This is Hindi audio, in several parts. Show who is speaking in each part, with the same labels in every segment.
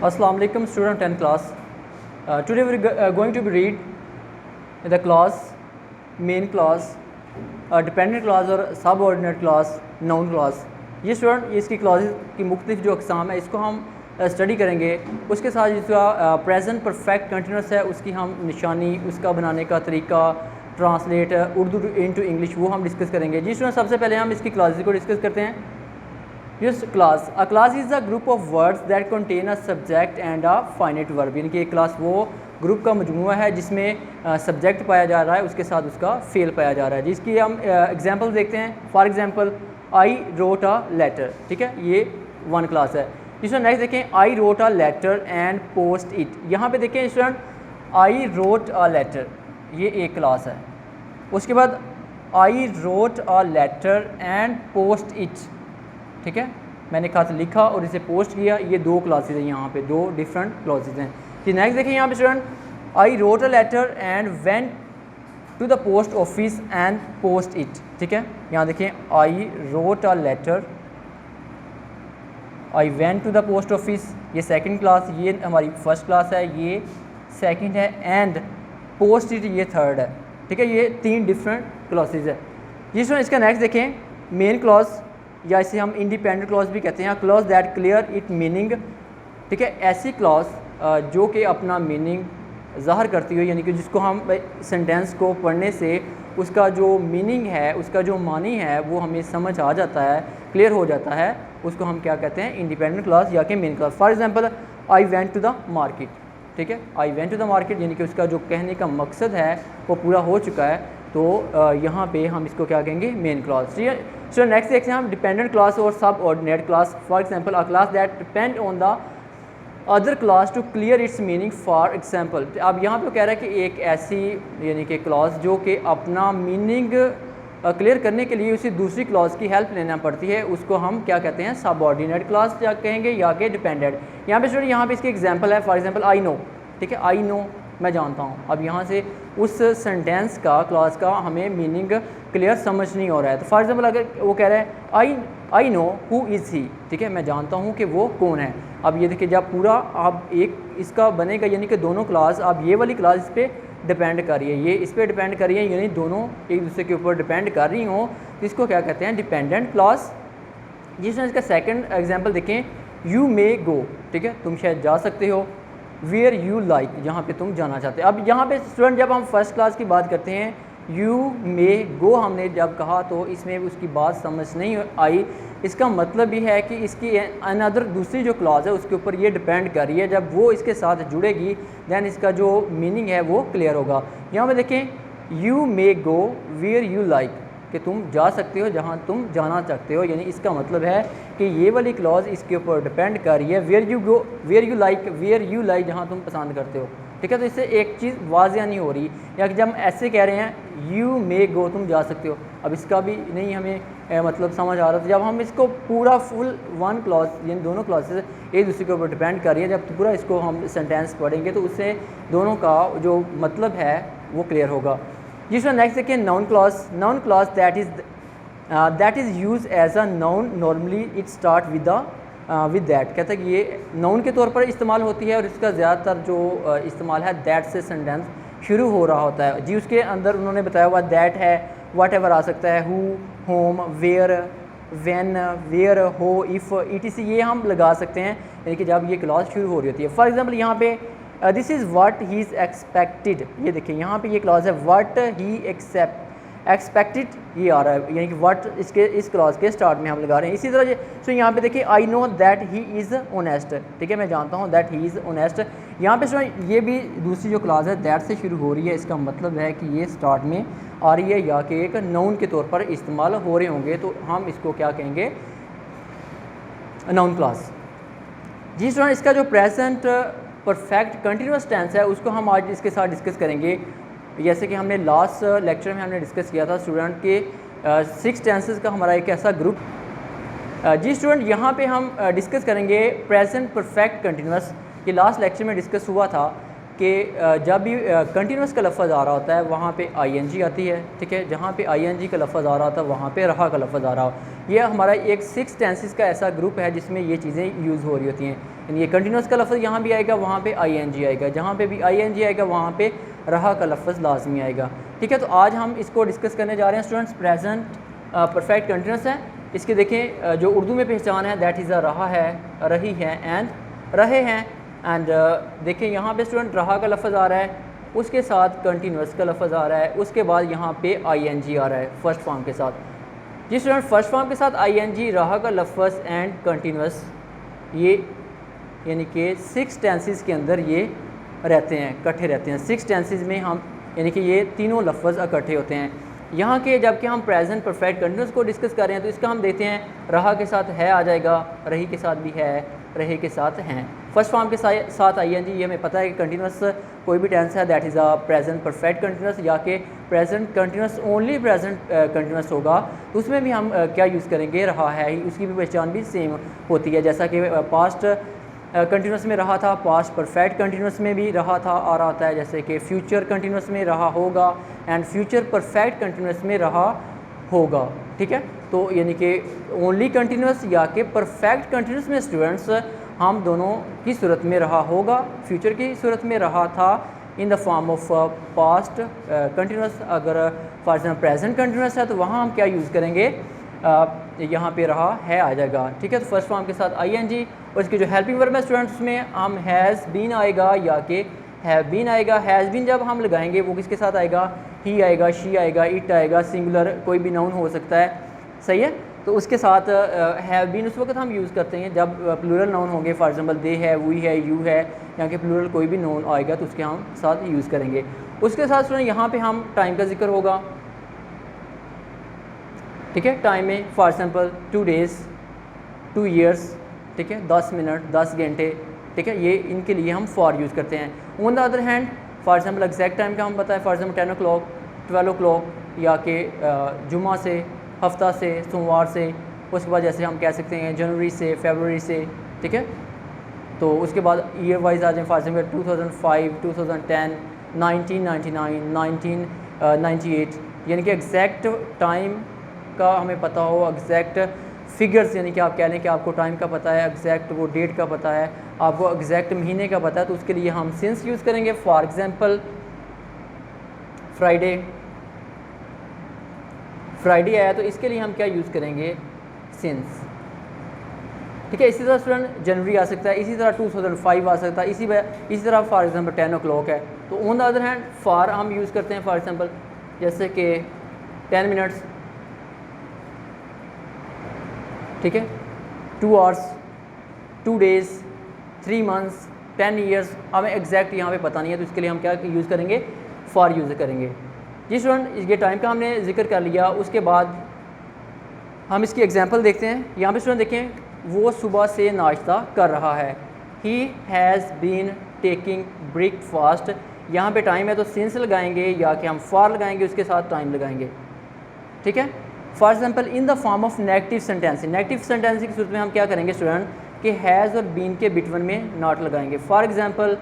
Speaker 1: Assalamu alaikum student 10th class. Today we are going to be read the class, main class, dependent class और subordinate class, noun class. ये स्टूडेंट इसकी क्लासेस की मुख्तलिफ जो अक़साम है इसको हम स्टडी करेंगे। उसके साथ जिसका प्रेजेंट परफेक्ट कंटिन्यूस है उसकी हम निशानी, उसका बनाने का तरीका, ट्रांसलेट उर्दू इनटू इंग्लिश वो हम डिस्कस करेंगे। जी स्टूडेंट, सबसे पहले हम इसकी क्लासेस को डिस्कस करते हैं। Yes, class. A class is a group of words that contain a subject and a finite verb. यानी कि एक क्लास वो ग्रुप का मजमूआ है जिसमें सब्जेक्ट पाया जा रहा है, उसके साथ उसका फेल पाया जा रहा है। जिसकी हम एग्जांपल देखते हैं। For example, I wrote a letter, ठीक है, ये वन क्लास है। इसमें नेक्स्ट देखें, I wrote a letter and post it. यहाँ पे देखें student, I wrote a letter, ये एक क्लास है। उसके बाद I wrote a letter and post it, ठीक है, मैंने खत लिखा और इसे पोस्ट किया, ये दो क्लासेज हैं, यहाँ पे दो डिफरेंट क्लासेज हैं। कि नेक्स्ट देखें यहाँ पे student, I wrote a letter and went to the post office and post it, ठीक है। यहाँ देखें, I wrote a letter, I went to the post office, ये सेकंड क्लास, ये हमारी फर्स्ट क्लास है, ये सेकंड है, एंड पोस्ट इट ये थर्ड है, ठीक है। ये तीन डिफरेंट क्लासेज है। जिस स्टूडेंट इसका नेक्स्ट देखें, मेन क्लॉज या इसे हम इंडिपेंडेंट क्लॉज भी कहते हैं। Clause that clear it meaning, ठीक है, ऐसी क्लॉज जो कि अपना मीनिंग ज़ाहिर करती हो, यानी कि जिसको हम सेंटेंस को पढ़ने से उसका जो मीनिंग है, उसका जो मानी है वो हमें समझ आ जाता है, क्लियर हो जाता है, उसको हम क्या कहते हैं, इंडिपेंडेंट क्लॉज या कि main clause. For example, I went to the market, ठीक है, I went to the market यानी कि उसका जो कहने का मकसद है वो पूरा हो चुका है, तो यहाँ पे हम इसको क्या कहेंगे, मेन क्लॉज, ठीक है। सो नेक्स्ट देखते हैं हम डिपेंडेंट क्लास और subordinate class. For example, a class that depend on the other class to clear its meaning. For example, अब यहाँ पे कह रहा है कि एक ऐसी यानी कि क्लास जो कि अपना मीनिंग क्लियर करने के लिए उसी दूसरी क्लास की हेल्प लेना पड़ती है, उसको हम क्या कहते हैं, सब ऑर्डिनेट क्लास या कहेंगे या कि डिपेंडेंट। यहाँ पे स्टूडेंट यहाँ पे इसकी एग्जांपल है। फॉर एग्जांपल, आई नो, ठीक है, आई नो मैं जानता हूँ। अब यहाँ से उस सेंटेंस का, क्लॉज का हमें मीनिंग क्लियर समझ नहीं हो रहा है। तो फॉर एग्जांपल, अगर वो कह रहा है आई नो हु इज़ ही, ठीक है, मैं जानता हूँ कि वो कौन है। अब ये देखिए, जब पूरा आप एक इसका बनेगा यानी कि दोनों क्लास, अब ये वाली क्लास इस पर डिपेंड कर रही है, ये इस पर डिपेंड कर रही है, यानी दोनों एक दूसरे के ऊपर डिपेंड कर रही हों, तो इसको क्या कहते हैं, डिपेंडेंट क्लास। जिसमें इसका सेकेंड एग्जाम्पल देखें, यू मे गो, ठीक है, तुम शायद जा सकते हो। वेयर यू लाइक, जहाँ पे तुम जाना चाहते हैं। अब यहाँ पे स्टूडेंट जब हम फर्स्ट क्लास की बात करते हैं, यू मे गो हमने जब कहा तो इसमें उसकी बात समझ नहीं आई। इसका मतलब ये है कि इसकी अनदर दूसरी जो क्लॉज है उसके ऊपर ये डिपेंड कर रही है, जब वो इसके साथ जुड़ेगी दैन इसका जो मीनिंग है वो क्लियर होगा। यहाँ पे देखें, you may go where you like, कि तुम जा सकते हो जहाँ तुम जाना चाहते हो, यानी इसका मतलब है कि ये वाली क्लॉज इसके ऊपर डिपेंड कर रही है। Where you go, where you like जहाँ तुम पसंद करते हो, ठीक है। तो इससे एक चीज़ वाज़िया नहीं हो रही, या कि जब हम ऐसे कह रहे हैं यू मे गो, तुम जा सकते हो, अब इसका भी नहीं हमें मतलब समझ आ रहा। तो जब हम इसको पूरा फुल वन क्लॉज, यानी दोनों क्लॉजेज एक दूसरे के ऊपर डिपेंड कर रही है, जब पूरा इसको हम सेंटेंस पढ़ेंगे तो उससे दोनों का जो मतलब है वो क्लियर होगा। जिसमें नेक्स्ट देखिए, noun clause. Noun clause that is use as a noun, normally it start with that, कहता है कि ये नाउन के तौर पर इस्तेमाल होती है और इसका ज़्यादातर जो इस्तेमाल है दैट से सेंटेंस शुरू हो रहा होता है। जी उसके अंदर उन्होंने बताया हुआ दैट है, वट एवर आ सकता है, who, whom, where, when, where, how, if, etc ये हम लगा सकते हैं, यानी कि जब ये क्लॉज शुरू हो रही होती है। फॉर एग्जाम्पल, यहाँ पे this is what he is expected, ये देखिए यहाँ पे ये क्लॉज है, व्हाट ही एक्सपेक्टेड ये आ रहा है, यानी कि व्हाट इसके इस क्लॉज के स्टार्ट में हम लगा रहे हैं। इसी तरह सो यहाँ पे देखिए, I know that he is honest, ठीक है, मैं जानता हूँ दैट ही इज़ ऑनेस्ट। यहाँ पे ये भी दूसरी जो क्लॉज है दैट से शुरू हो रही है, इसका मतलब है कि ये स्टार्ट में आ रही है या कि एक नाउन के तौर पर इस्तेमाल हो रहे होंगे, तो हम इसको क्या कहेंगे, नाउन क्लॉज। जी स्टूडेंट, इसका जो प्रेजेंट परफेक्ट कंटिन्यूस टेंस है उसको हम आज इसके साथ डिस्कस करेंगे। जैसे कि हमने लास्ट लेक्चर में हमने डिस्कस किया था स्टूडेंट के 6 टेंसेस का हमारा एक ऐसा ग्रुप। जी स्टूडेंट, यहाँ पे हम डिस्कस करेंगे प्रेजेंट परफेक्ट कंटिन्यूस। ये लास्ट लेक्चर में डिस्कस हुआ था कि जब भी कंटिन्यूस का लफ्ज़ आ रहा होता है वहाँ पे ing आती है, ठीक है, जहाँ पे ing का लफ्ज़ आ रहा होता है वहाँ पे रहा का लफ्ज़ आ रहा हो। ये हमारा एक 6 टेंसेस का ऐसा ग्रुप है जिसमें ये चीज़ें यूज़ हो रही होती हैं। यानी ये कंटिन्यूस का लफ्ज़ यहाँ भी आएगा, वहाँ पे ING आएगा, जहाँ पे भी ING आएगा वहाँ पे रहा का लफ्ज़ लाजमी आएगा। ठीक है, तो आज हम इसको डिस्कस करने जा रहे हैं स्टूडेंट्स। प्रेजेंट परफेक्ट कंटिन्यूस है, इसके देखें जो उर्दू में पहचान है दैट इज़ अ रहा है, रही है एंड रहे हैं। एंड देखें यहाँ पे स्टूडेंट रहा का लफ्ज़ आ रहा है, उसके साथ कंटिन्यूस का लफ्ज़ आ रहा है, उसके बाद यहाँ पे ING आ रहा है फर्स्ट फॉर्म के साथ। जी स्टूडेंट, फर्स्ट फॉर्म के साथ ING, रहा का लफ्ज़ एंड कंटिन्यूस, ये यानी कि 6 टेंसेस के अंदर ये रहते हैं, इकट्ठे रहते हैं। 6 टेंसेस में हम यानी कि ये तीनों लफ्ज़ इकट्ठे होते हैं। यहाँ के जबकि हम प्रेजेंट परफेक्ट कंटिन्यूस को डिस्कस कर रहे हैं तो इसका हम देखते हैं रहा के साथ है आ जाएगा, रही के साथ भी है, रहे के साथ हैं। फर्स्ट फॉर्म के साथ ING, ये हमें पता है कि कंटिन्यूस कोई भी टेंस है that is a present perfect continuous, या कि present continuous only present continuous होगा, तो उसमें भी हम क्या यूज़ करेंगे, रहा है ही, उसकी भी पहचान भी सेम होती है। जैसा कि पास्ट कंटिन्यूस में रहा था, पास्ट परफेक्ट कंटिन्यूस में भी रहा था और आता है, जैसे कि फ्यूचर कंटिन्यूस में रहा होगा एंड फ्यूचर परफेक्ट कंटिन्यूस में रहा होगा। ठीक है, तो यानी कि ओनली कंटिन्यूस या कि परफेक्ट कंटिन्यूस में स्टूडेंट्स हम दोनों की सूरत में रहा होगा। फ्यूचर की सूरत में रहा था in the form of past continuous. अगर फॉर एग्जाम्पल प्रेजेंट कंटिन्यूस है तो वहाँ हम क्या यूज़ करेंगे, यहाँ पे रहा है आ जाएगा। ठीक है, तो फर्स्ट फॉर्म के साथ ING, और इसकी जो हेल्पिंग वर्ब है स्टूडेंट्स उसमें हम हैज़ बीन आएगा या कि हैव बीन आएगा। हैज़ बीन जब हम लगाएंगे वो किसके साथ आएगा, ही आएगा, शी आएगा, इट आएगा, सिंगुलर कोई भी नाउन हो सकता है, सही है। तो उसके साथ हैव बीन उस वक्त हम यूज़ करते हैं जब प्लूरल नाउन होंगे, फॉर एग्जांपल दे है, वी है, यू है, यहाँ के प्लूरल कोई भी नाउन आएगा तो उसके हम साथ यूज़ करेंगे। उसके साथ स्टूडेंट यहाँ पे हम टाइम का जिक्र होगा। ठीक है, टाइम में फॉर एग्जांपल 2 डेज़, 2 ईयर्स, ठीक है, 10 मिनट, 10 घंटे। ठीक है, ये इनके लिए हम फॉर यूज़ करते हैं। On the other hand for example exact time का हम बताएं, फॉर एग्जांपल 10 o'clock, 12 o'clock, या कि जुमा से, हफ्ता से, सोमवार से। उसके बाद जैसे हम कह सकते हैं जनवरी से, फरवरी से। ठीक है, तो उसके बाद ईयर वाइज आ जाए, फॉर एग्जांपल 2005, 2010, 1999, 1998, यानी कि एग्जैक्ट टाइम का हमें पता हो, एग्जैक्ट फिगर्स, यानी कि आप कह लें कि आपको टाइम का पता है, एग्जैक्ट वो डेट का पता है, आपको एग्जैक्ट महीने का पता है, तो उसके लिए हम सिंस यूज़ करेंगे। फॉर एग्जांपल फ्राइडे, फ्राइडे आया तो इसके लिए हम क्या यूज़ करेंगे, सिंस। ठीक है, इसी तरह स्टूडेंट जनवरी आ सकता है, इसी तरह 2005 आ सकता है, इसी तरह फॉर एग्जांपल 10 o'clock है। तो on the other hand for हम यूज़ करते हैं, फॉर एग्जांपल जैसे कि 10 मिनट्स, ठीक है, 2 आवर्स, 2 डेज़, 3 मंथ्स, 10 ईयर्स, हमें एग्जैक्ट यहाँ पे पता नहीं है तो इसके लिए हम क्या यूज़ करेंगे, फॉर यूज़ करेंगे। जी स्टूडेंट, ये टाइम का हमने जिक्र कर लिया। उसके बाद हम इसकी एग्जांपल देखते हैं। यहाँ पे स्टूडेंट देखें, वो सुबह से नाश्ता कर रहा है, he has been taking breakfast. यहाँ पे टाइम है तो सिंस लगाएंगे या कि हम फॉर लगाएंगे, उसके साथ टाइम लगाएंगे। ठीक है, for example in the form of negative sentence, negative sentence की सूरत में हम क्या करेंगे स्टूडेंट, कि हैज़ और बीन के बिटवीन में नॉट लगाएंगे। फॉर एग्जाम्पल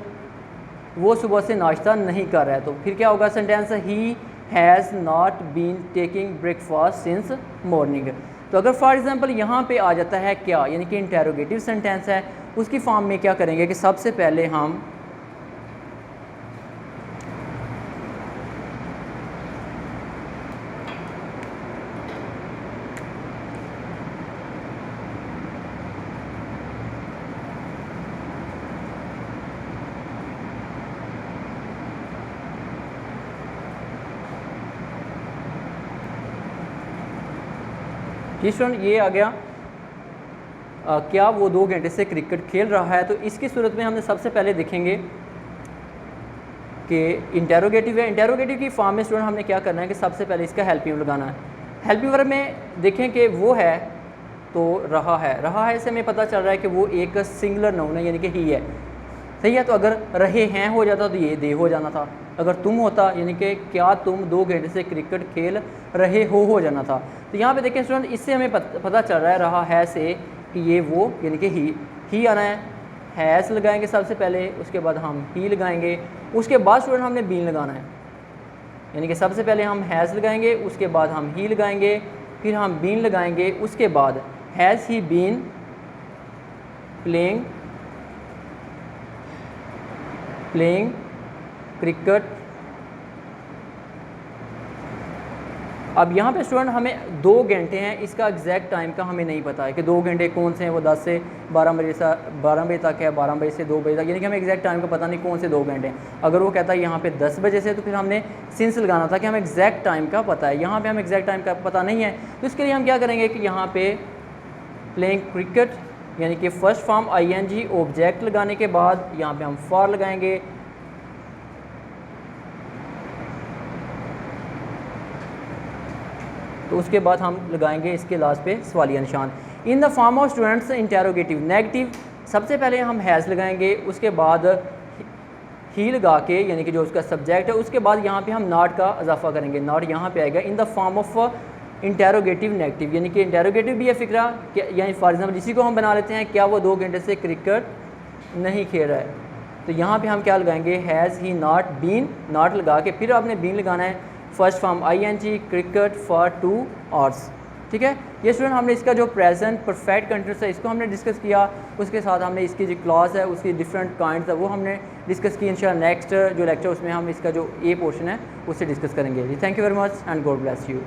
Speaker 1: वो सुबह से नाश्ता नहीं कर रहा है, तो फिर क्या होगा sentence, he has not been taking breakfast since morning. तो अगर फॉर एग्जांपल यहाँ पे आ जाता है क्या, यानी कि इंटेरोगेटिव सेंटेंस है, उसकी फॉर्म में क्या करेंगे कि सबसे पहले हम स्टूडेंट ये आ गया क्या वो 2 घंटे से क्रिकेट खेल रहा है, तो इसकी सूरत में हमने सबसे पहले देखेंगे कि इंटेरोगेटिव है। इंटेरोगेटिव की फॉर्म में स्टूडेंट हमने क्या करना है कि सबसे पहले इसका हेल्पिंग लगाना है। हेल्पिंग वर्ब में देखें कि वो है तो रहा है से हमें पता चल रहा है कि वो एक सिंगुलर नाउन है, यानी कि ही है, सही है। तो अगर रहे हैं हो जाता तो ये दे हो जाना था। अगर तुम होता यानी कि क्या तुम 2 घंटे से क्रिकेट खेल रहे हो जाना था। तो यहाँ पे देखें स्टूडेंट, इससे हमें पता चल रहा है रहा है से कि ये वो यानी कि ही आना है। हैज़ लगाएंगे सबसे पहले, उसके बाद हम ही लगाएंगे, उसके बाद स्टूडेंट हमने बीन लगाना है, यानी कि सबसे पहले हम हैज़ लगाएंगे, उसके बाद हम ही लगाएंगे, फिर हम बीन लगाएंगे, उसके बाद has he been playing playing cricket. अब यहाँ पे स्टूडेंट हमें 2 घंटे हैं, इसका एग्जैक्ट टाइम का हमें नहीं पता है कि 2 घंटे कौन से हैं, वो 10 से 12 बजे से 12 बजे तक है, 12 बजे से 2 बजे तक, यानी कि हमें एग्जैक्ट टाइम का पता नहीं कौन से 2 घंटे हैं। अगर वो कहता है यहाँ पे 10 बजे से, तो फिर हमने सिंस लगाना था कि हमें एग्जैक्ट टाइम का पता है। यहाँ पे हमें एग्जैक्ट टाइम का पता नहीं है, तो इसके लिए हम क्या करेंगे कि यहाँ पे प्लेइंग क्रिकेट यानी कि फर्स्ट फॉर्म ING ऑब्जेक्ट लगाने के बाद यहाँ पे हम फॉर लगाएंगे, तो उसके बाद हम लगाएंगे इसके लास्ट पे सवालिया निशान। In the form of students interrogative negative, सबसे पहले हम हैज़ लगाएंगे, उसके बाद ही लगा के यानी कि जो उसका सब्जेक्ट है, उसके बाद यहाँ पे हम नॉट का इजाफा करेंगे, नॉट यहाँ पे आएगा in the form of interrogative negative, यानी कि इंटेरोगेटिव भी है फिक्रा, यानी फॉर एग्जाम्पल इसी को हम बना लेते हैं, क्या वो 2 घंटे से क्रिकेट नहीं खेल रहा है, तो यहाँ पे हम क्या लगाएंगे, has he not been, not लगा के फिर आपने बीन लगाना है, first form ING cricket for 2 hours. ठीक है, ये स्टूडेंट हमने इसका जो प्रेजेंट परफेक्ट कंटिन्यूस है इसको हमने डिस्कस किया, उसके साथ हमने इसकी जो क्लॉज है उसकी डिफरेंट काइंड्स है वो हमने डिस्कस की। इंशाल्लाह नेक्स्ट जो लेक्चर उसमें हम इसका जो ए पोर्शन है उससे डिस्कस करेंगे। जी thank you very much and God bless you.